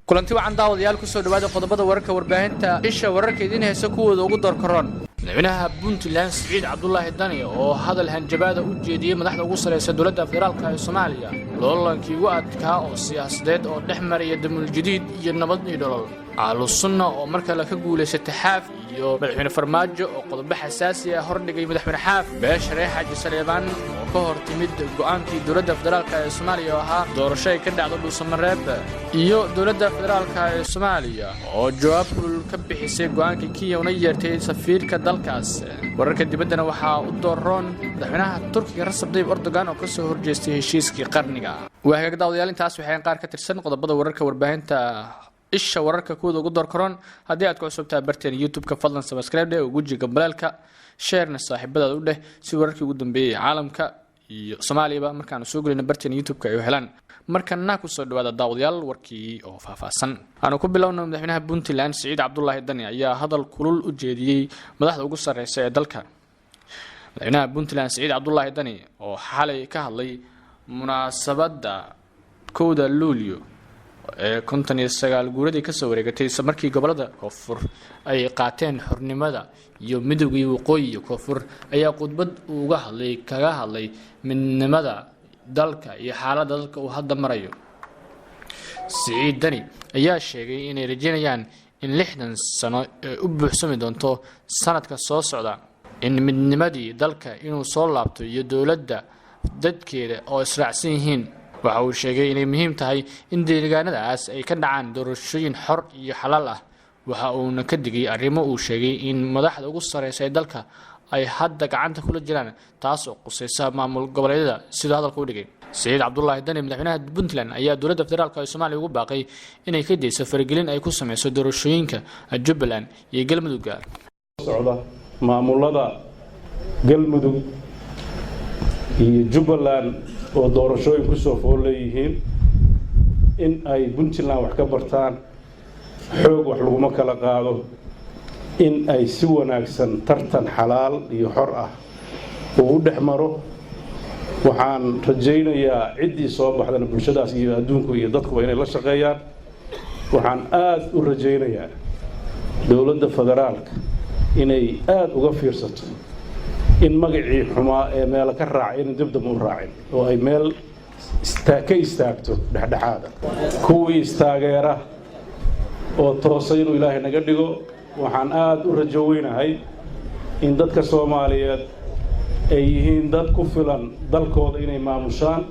kulanti wacan daawadayaal ku soo dhawaada qodobada wararka warbaahinta isha wararka idin heesa kuwooda ugu door karoon madaxweynaha Puntland Saciid Cabdullaahi Dani oo hadal hanjabaad u jeediyay madaxda ugu sareysa dawladda federaalka ee Soomaaliya loolankii ugu adkaa oo siyaasadeed oo dhexmaraya damul jadiid iyo nabad iyo dholol ahlu sunna oo markaa la ka guuleysatay xaaf iyo madaxweyne farmaajo oo qodobo xasaasi ah hordhigay madaxweyne xaaf beesha Xaaji Saleebaan oo ka hor timid go'aankii dawladda federaalka ee Soomaaliya oo ahaa doorasho ay ka dhacdo Dhuusamareeb iyo dawladda federaalka ee Soomaaliya oo jawaab ka bixisay go'aankii Kenya una yeertay safiirka dalkaas wararka dibaddana waxa uu dooron madaxweynaha Turkiga Recep Tayyip Erdogan oo ka soo horjeestay heshiiskii qarniga waaga daawadayaal intaas waxay qaar ka tirsan qodobada wararka warbaahinta isha wararka kuwada ugu door karoon haddii aad ku cusubtaa barteen YouTube-ka fadlan subscribe dhe ugu jiga balaalka share-na saaxiibadaada u dheh si wararkii ugu dambeeyay caalamka iyo Soomaaliya markaan soo galino barteen YouTube-ka ay helaan markana ku soo dhawaada daawadayaal warkii oo faahfaahsan aan ku bilowno madaxweynaha Puntland Saciid Cabdullaahi Dani ayaa hadal kulul u jeediyay madaxda ugu sareysa ee dalka madaxweynaha Puntland Saciid Cabdullaahi Dani oo xalay ka hadlay munaasabada kooda Luulyo konton iyo sagaal guuradii ka soo wareegatay markii gobolada Koonfur ay qaateen xornimada iyo midowgii waqooyi iyo Koonfur ayaa khudbad kaga hadlay midnimada dalka iyo xaaladda dalka uu hadda marayo Saciid Dani ayaa sheegay inay rajeynayaan in 60 sano u buuxsami doonto sanadka soo socda in midnimadii dalka inuu soo laabto iyo dawladda dadkeeda oo israacsan yihiin waxa uu sheegay inay muhiim tahay in deegaanadaas ay ka dhacaan doorashooyin xor iyo xalaal ah waxa uu ka digay arrimo uu sheegay in madaxda ugu sareysa dalka ay hadda gacanta kula jiraan taas oo qusaysa maamul goboleedyada sida hadalka u dhigay Saciid Cabdullaahi Dani madaxweynaha Puntland ayaa dawladda federaalka ee Soomaaliya ugu baaqay inay ka deyso faragelin ay ku sameyso doorashooyinka Jubbaland iyo Galmudug socda maamulada Galmudug iyo Jubbaland oo doorashooyin ku soo fooleeyeen in ay Puntland wax ka bartaan xoog wax lagu ma kala qaado in ay si wanaagsan tartan xalaal iyo xor ah oo u dhaxmaro waxaan rajaynayaa cidii soo baxdana bulshadaas iyo adduunku iyo dadku inay la shaqeeyaan waxaan aad u rajaynayaa dawladda federaalka inay aad uga fiirsato in magacii xumaa ee meel ka raacay in dibdam u raacin oo ay meel ka istaagto dhexdhexaada kuwii istaageera oo toosay inuu Ilaahay naga dhigo waxaan aad u rajoweynahay in dadka Soomaaliyeed ay yihiin dad ku filan dalkooda inay maamushaan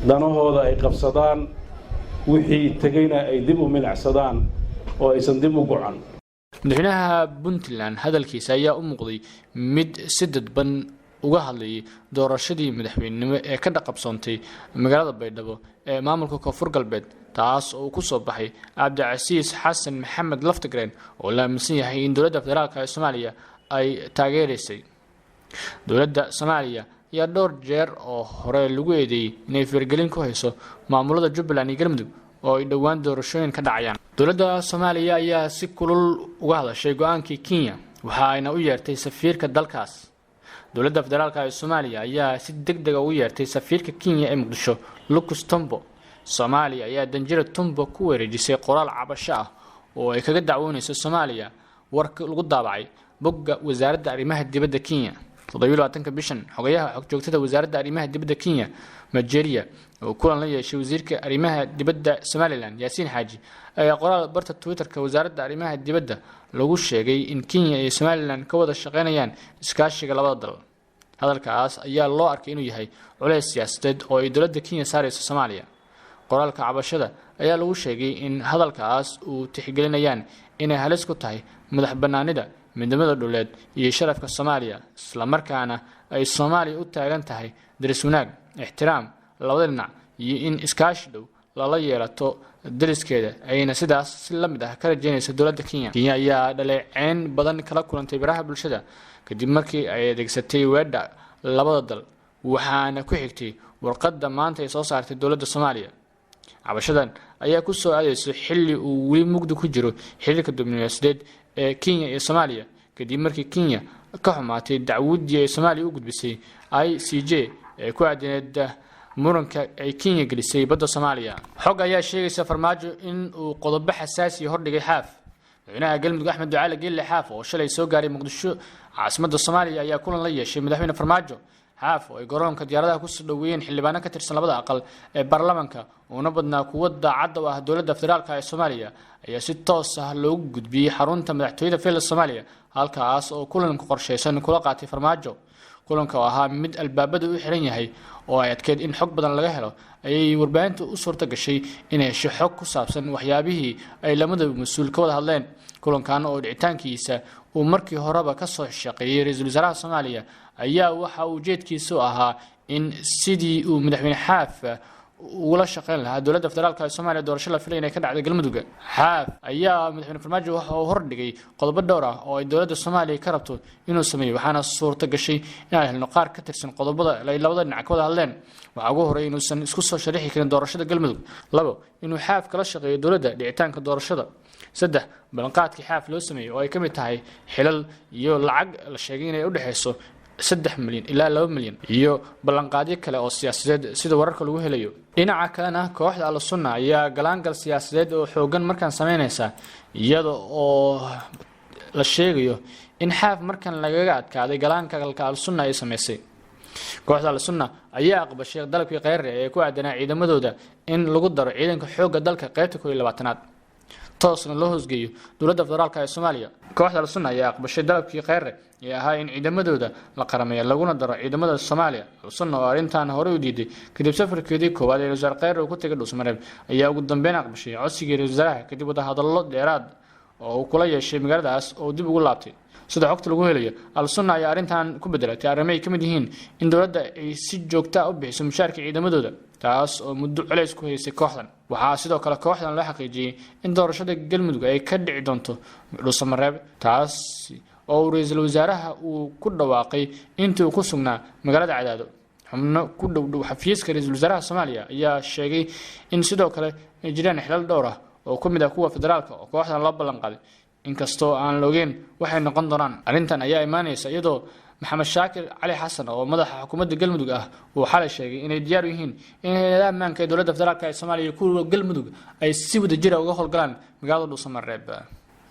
danahooda ay qabsadaan wixii tagayna ay dib u milacsadaan oo aysan dib u go'an madaxweynaha Puntland hadalkiisa ayaa u muuqday mid si dadban uga hadlay doorashadii madaxweynenimo ee ka dhaqabsoontay magaalada Baydhabo ee maamulka Koonfur Galbeed taas oo ku soo baxay Cabdicasiis Xasan Maxamed Laftagreen oo la aaminsan yahay in dawladda federaalka ee Soomaaliya ay taageereysay dawladda Soomaaliya ayaa dhowr jeer oo hore lagu eedeeyay inay faragelin ku hayso maamulada Jubbaland iyo Galmudug oo ay dhawaan doorashooyin ka dhacayaan dawladda Soomaaliya ayaa si kulul uga hadashay go'aankii Kenya waxa ayna u yeertay safiirka dalkaas dawladda federaalka ee Soomaaliya ayaa si degdeg ah u yeertay safiirka Kenya ee Muqdisho Lucas Tombo Soomaaliya ayaa danjiro Tombo ku wareejisay qoraal cabasho ah oo ay kaga dacwoonayso Soomaaliya warka lagu daabacay bogga wasaaradda arrimaha dibadda Kenya 27 bishan xogayaha xog joogtada wasaaradda arrimaha dibadda Kenya Majeria oo kulan la yeeshay wasiirka arrimaha dibadda Somaliland Yaasiin Xaaji ayaa qoraal barta Twitter-ka wasaaradda arrimaha dibadda lagu sheegay in Kenya iyo Somaliland ka wada shaqeynayaan iskaashiga labada dal hadalkaas ayaa loo arkay inuu yahay culays siyaasadeed oo ay dawladda Kenya saarayso Soomaaliya qoraalka cabashada ayaa lagu sheegay in hadalkaas uu tixgelinayaan inay halis ku tahay madax banaanida midnimada dhuleed iyo sharafka Soomaaliya isla markaana ay Soomaaliya u taagan tahay daris wanaag ixtiraam labada dhinac iyo in iskaashi dhow lala yeelato dariskeeda ayna sidaas si la mid ah ka rajeynayso dawladda Kenya ayaa dhaleeceyn badan kala kulantay baraha bulshada kadib markii ay adeegsatay weedha labada dal waxaana ku xigtay warqadda maanta ay soo saartay dawladda Soomaaliya cabashadan ayaa ku soo adeeysay xilli uu weli mugdi ku jiro xiriirka diblomaasiyadeed ee Kenya iyo Soomaaliya kadib markii Kenya ka xumaatay dacwadii ay Soomaaliya u gudbisay ICJ ee ku aadneed muranka ay Kenya gelisay badda Soomaaliya. Xog ayaa sheegaysa Farmaajo in uu qodobo xasaasi hordhigay Xaaf. madaxweynaha Galmudug Axmed Ducaale Geelle Xaaf oo shalay soo gaaray Muqdisho caasimadda Soomaaliya ayaa kulan la yeeshay madaxweyne Farmaajo. Xaaf oo ay garoonka diyaaradaha ku soo dhaweeyeen xildhibaano ka tirsan labada aqal ee baarlamaanka una badnaa kuwa daacad u ah dowladda federaalka ee Soomaaliya ayaa si toos ah loogu gudbiyay xarunta madaxtooyada Villa Soomaaliya halkaas oo kulanka qorsheysan kula qaatay Farmaajo. kulanka oo ahaa mid albaabada u xiran yahay oo ay adkeed in xog badan laga helo ayay warbaahintu u suurta gashay inay hesho xog ku saabsan waxyaabihii ay lamada mas'uul ka wada hadleen. kulankan oo dhicitaankiisa uu markii horeba ka soo shaqeeyay ra'iisul wasaaraha Soomaaliya ayaa waxa uu jeedkiisu ahaa in sidii uu madaxweyne Xaaf ula shaqeyn lahaa dowladda federaalka ee Soomaaliya doorasho la filayo inay ka dhacdo Galmudug. Xaaf ayaa madaxweyne Farmaajo waxa uu hordhigay qodobo dhowr ah oo ay dowladda Soomaaliya ka rabto inuu sameeyo waxaana suurta gashay in ay helno qaar ka tirsan qodobada ay labada dhinac ka wada hadleen. waxa ugu horeeyay inuu san isku soo sharixi karin doorashada Galmudug. 2 inuu Xaaf kala shaqeeyo dowladda dhicitaanka doorashada. 3 ballanqaadkii Xaaf loo sameeyay oo ay kamid tahay xilal iyo lacag la sheegay inay u dhaxayso 3 milyan ilaa 2 milyan iyo ballanqaadyo kale oo siyaasadeed sida wararka lagu helayo. dhinaca kalena kooxda Al-Sunna ayaa galaangal siyaasadeed oo xoogan markan sameynaysa iyada oo la sheegayo in Xaaf markan lagaga adkaaday galaangalka Al-Sunna ay sameysay. kooxda Al-Sunna ayaa aqbashay dalabkii Khayre ee ku aadanaa ciidamadooda in lagu daro ciidanka xoogga dalka qaybta 12aad toosna loo hoosgeeyo dowladda federaalka ee Soomaaliya. kooxda Al-Sunna ayaa aqbashay dalabkii Khayre ee ahaa in ciidamadooda la qarameeyo laguna daro ciidamada Soomaaliya. Al-Sunna oo arrintan hore u diiday kadib safarkeedii koowaad ee wasaar Khayre ku tagay Dhuusamareeb ayaa ugu dambeyn aqbashay codsigii wasaaraha kadib wada hadallo dheeraad oo kula yeeshay magaaladaas oo dib ugu laabtay. sida xogta lagu helayo Al-Sunna ayaa arrintan ku bedelatay arrimo ay kamid yihiin in dowladda ay si joogto ah u bixiso mushaarka ciidamadooda taas oo muddo culays ku haysay kooxdan. waxaa sidoo kale kooxdan la xaqiijiyay in doorashada Galmudug ay ka dhici doonto Dhuusamareeb taas oo ra'iisul wasaaraha uu ku dhawaaqay intii uu ku sugnaa magaalada Cadaado. xubno ku dhow xafiiska ra'iisul wasaaraha Soomaaliya ayaa sheegay in sidoo kale ay jiraan xilal dhowr ah oo ka mid ah kuwa federaalka oo kooxdan la ballan qaaday inkastoo aan loogeen waxay noqon doonaan. arrintan ayaa imaanaysa iyadoo Maxamed Shaakir Cali Xasan oo madaxa xukuumadda Galmudug ah uu xalay sheegay inay diyaar u yihiin in hay'adaha ammaanka ee dowladda federaalka ee Soomaaliya ku Galmudug ay si wada jir ah uga howlgalaan magaalada Dhuusamareeb.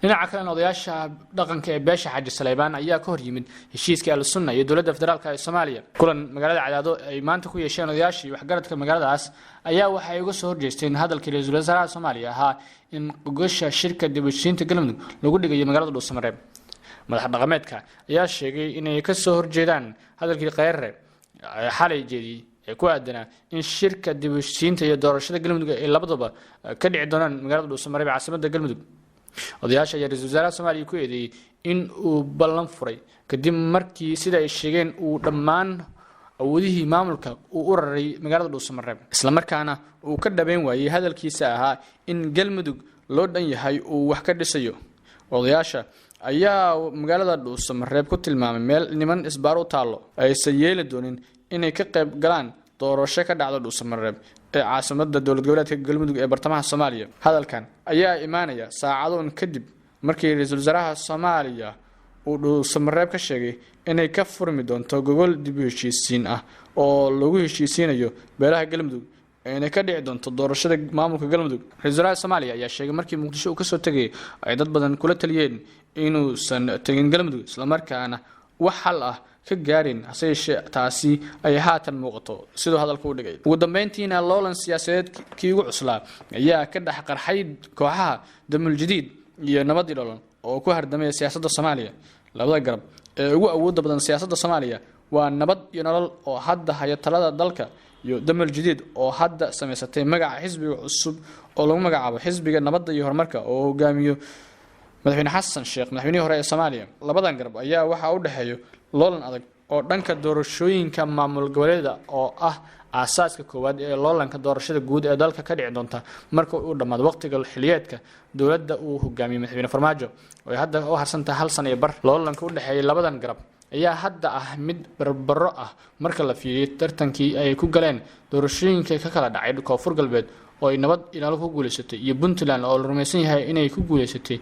dhinaca kale odayaasha dhaqanka ee beesha Xaaji Saleebaan ayaa ka hor yimid heshiiska Al-Sunna iyo dowladda federaalka ee Soomaaliya. kulan magaalada Cadaado ay maanta ku yeesheen odayaashii waxgaradka magaaladaas ayaa waxa ay uga soo horjeesteen hadalkii ra'iisul wasaaraha Soomaaliya ahaa in qogasha shirka dib u heshiisiinta Galmudug lagu dhigayo magaalada Dhuusamareeb. madax dhaqameedka ayaa sheegay inay ka soo horjeedaan hadalkii Khayre xalay jeediyay ee ku aadanaa in shirka dib u heshiisiinta iyo doorashada Galmudug ay labadaba ka dhici doonaan magaalada Dhuusamareeb caasimadda Galmudug. odayaasha ayaa ra'iisul wasaaraha Soomaaliya ku eedeeyay in uu ballan furay kadib markii sida ay sheegeen uu dhammaan awoodihii maamulka uu u raray magaalada Dhuusamareeb isla markaana uu ka dhabeyn waayay hadalkiisa ahaa in Galmudug loo dhan yahay uu wax ka dhisayo. odayaasha ayaa magaalada Dhuusamareeb ku tilmaamay meel niman isbaar u taalo aysan yeeli doonin inay ka qayb galaan doorasho ka dhacdo Dhuusamareeb ee caasimadda dowlad goboleedka Galmudug ee bartamaha Soomaaliya. hadalkan ayaa imaanaya saacadoon kadib markii ra'iisul wasaaraha Soomaaliya uu Dhuusamareeb ka sheegay inay ka furmi doonto gogol dib u heshiisiin ah oo lagu heshiisiinayo beelaha Galmudug ee ka dhici doonto doorashada maamulka Galmudug. ra'iisul wasaaraha Soomaaliya ayaa sheegay markii Muqdisho uu ka soo tagay ay dad badan kula taliyeen inuusan tagin Galmudug isla markaana wax xal ah ka gaarin hase yeeshee taasi ay haatan muuqato sidoo hadalku u dhigay. ugu dambeyntiina loolan siyaasadeed kii ugu cuslaa ayaa ka dhex qarxay kooxaha Damul Jadiid iyo Nabad Ilaalin oo ku hardamay siyaasadda Soomaaliya. labada garab ee ugu awoodda badan siyaasadda Soomaaliya waa Nabad iyo Nolol oo hadda haya talada dalka iyo Damul Jadiid oo hadda sameysatay magaca xisbiga cusub oo lagu magacaabo Xisbiga Nabadda iyo Horumarka oo hogaamiyo madaxweyne Xasan Sheekh madaxweynihii hore ee Soomaaliya. labadan garab ayaa waxa u dhaxeeyo loolan adag oo dhanka doorashooyinka maamul goboleedka oo ah aasaaska koowaad ee loolanka doorashada guud ee dalka ka dhici doonta marka uu dhamaado waqtiga xiliyeedka dowladda uu hogaamiyo madaxweyne Farmaajo oo hadda u harsanta hal sano iyo bar. loolanka u dhaxeeya labadan garab ayaa hadda ah mid barbaro ah marka la fiiriyo tartankii ay ku galeen doorashooyinka ka kala dhacay Koonfur Galbeed oo ay Nabad Ilaalin ku guuleysatay iyo Puntland oo la rumaysan yahay inay ku guuleysatay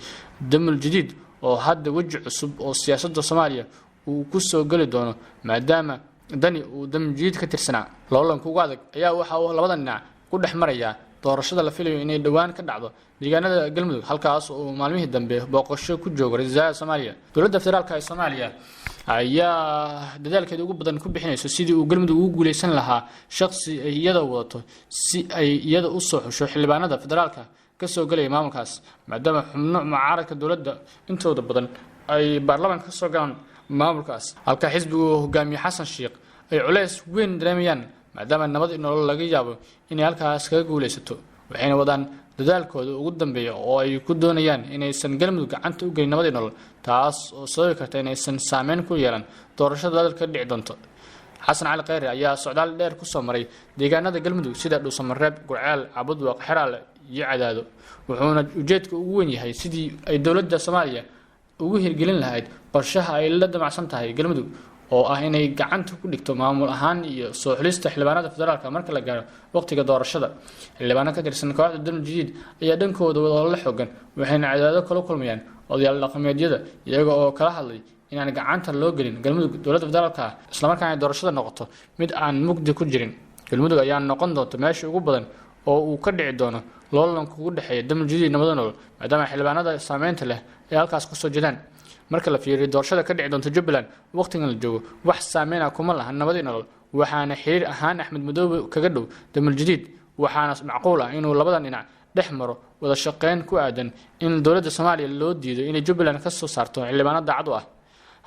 Damul Jadiid oo hadda weji cusub oo siyaasadda Soomaaliya uu ku soo gali doono maadaama dani uu damjiid ka tirsanaa loolanka ugu adag ayaa waxa uu labada dhinac ku dhex maraya doorashada la filayo inay dhawaan ka dhacdo deegaanada galmudug halkaas oo maalmihii dambe booqasho ku joogo ra'iisul Soomaaliya dowladda federaalka ee Soomaaliya ayaa dadaalkeeda ugu badan ku bixinayso sidii uu galmudug ugu guuleysan lahaa shakhsi ay iyada wadato si ay iyada u soo xusho xildhibaanada federaalka ka soo galay maamulkaas maadaama xubno mucaaradka dowladda intooda badan ay baarlamaanka ka soo galaan maamulkaas halka xisbigu hogaamiye Xasan Sheekh ay culays weyn dareemayaan maadaama nabad in nolol laga yaabo inay halkaas kaga guuleysato waxayna wadaan dadaalkooda ugu dambeeya oo ay ku doonayaan inaysan galmudug gacanta u gelin nabad in nolol taas oo sababi karta inaysan saameyn ku yeelan doorashada dalka dhici doonto xasan cali khayre ayaa socdaal dheer ku soo maray deegaanada galmudug sida Dhuusamareeb Gurceel Cabudwaaq Xeraale iyo Cadaado wuxuuna ujeedka ugu weyn yahay sidii ay dowladda Soomaaliya ugu hirgelin lahayd qorshaha ay la damacsan tahay galmudug oo ah inay gacanta ku dhigto maamul ahaan iyo soo xulista xildhibaanada federaalka marka la gaaro waqtiga doorashada xildhibaano ka tirsan kooxda damjiid ayaa dhankooda wada xooggan waxayna Cadaado kala kulmayaan odayaal dhaqameedyada iyaga oo kala hadlay inaan gacanta loo gelin galmudug dowladda federaalka isla markaana ay doorashada noqoto mid aan mugdi ku jirin galmudug ayaa noqon doonta meesha ugu badan oo uu ka dhici doono loolanka ugu dhaxeeya damjiid nabad nolol maadaama xildhibaanada saameynta leh ay halkaas ku soo jeedaan marka la fiiriyo doorashada ka dhici doonta Jubbaland waqtigan la joogo wax saameyn ah kuma laha nabad nolol waxaana xiriir ahaan Axmed Madoobe kaga dhow damjiid waxaana macquul ah inuu labadan dhinac dhex maro wada shaqeyn ku aadan in dowladda Soomaaliya loo diido inay Jubbaland ka soo saarto xildhibaano daacad ah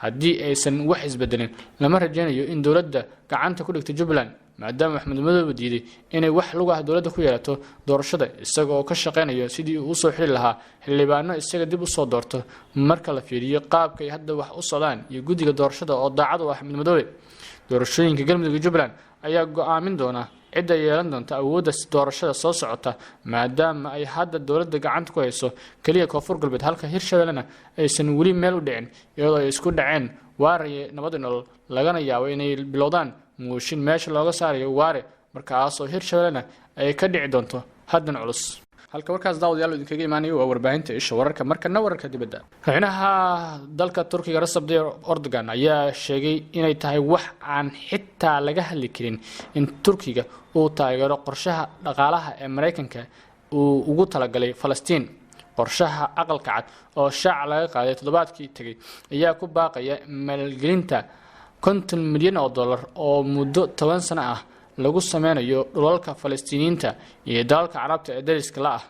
haddii aysan wax isbedelin lama rajaynayo in dowladda gacanta ku dhigto Jubbaland maadaama Axmed Madoobe diiday inay wax lagu ah dowladda ku yeelato doorashada isagoo ka shaqeynaya sidii uu soo xiri lahaa xildhibaano isaga dib u soo doorto marka la fiiriyo qaabka ay hadda wax u socdaan iyo guddiga doorashada oo daacad u ah Axmed Madoobe doorashooyinka galmudug iyo Jubbaland ayaa go'aamin doona cidda yeelan doonta awoodda doorashada soo socota maadaama ay hadda dowladda gacanta ku hayso kaliya Koonfur Galbeed halka Hirshabeellena aysan weli meel u dhicin iyadoo ay isku dhaceen Waare nabad nolol lagana yaabo inay bilowdaan mooshin meesha looga saarayo Waare markaas oo Hirshabeellena ay ka dhici doonto haddan culus halka warkaas daawadayaal idinkaga imaanayo waa warbaahinta isha wararka markana wararka dibadda madaxweynaha dalka Turkiga Recep Tayyip Erdogan ayaa sheegay inay tahay wax aan xitaa laga hadli karin in Turkiga uu taageero qorshaha dhaqaalaha ee Mareykanka uu ugu talagalay Falastiin qorshaha aqalka cad oo shaac laga qaaday toddobaadkii tagay ayaa ku baaqaya maalgelinta $50 milyan oo muddo 10 sano ah lagu sameynayo dhulalka Falastiiniyiinta iyo dalalka Carabta ee dariska la ah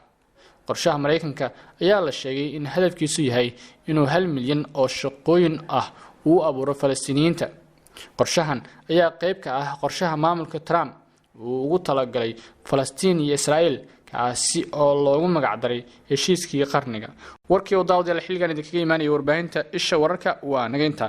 qorshaha Mareykanka ayaa la sheegay in hadafkiisu yahay inuu 1 milyan oo shaqooyin ah uu abuuro Falastiiniyiinta qorshahan ayaa qayb ka ah qorshaha maamulka Trump uu ugu talagalay Falastiin iyo Israa'iil kaasi oo loogu magac daray heshiiskii qarniga warkii oo daawadayaal xilligan idinkaga imaanaya warbaahinta isha wararka waa nageynta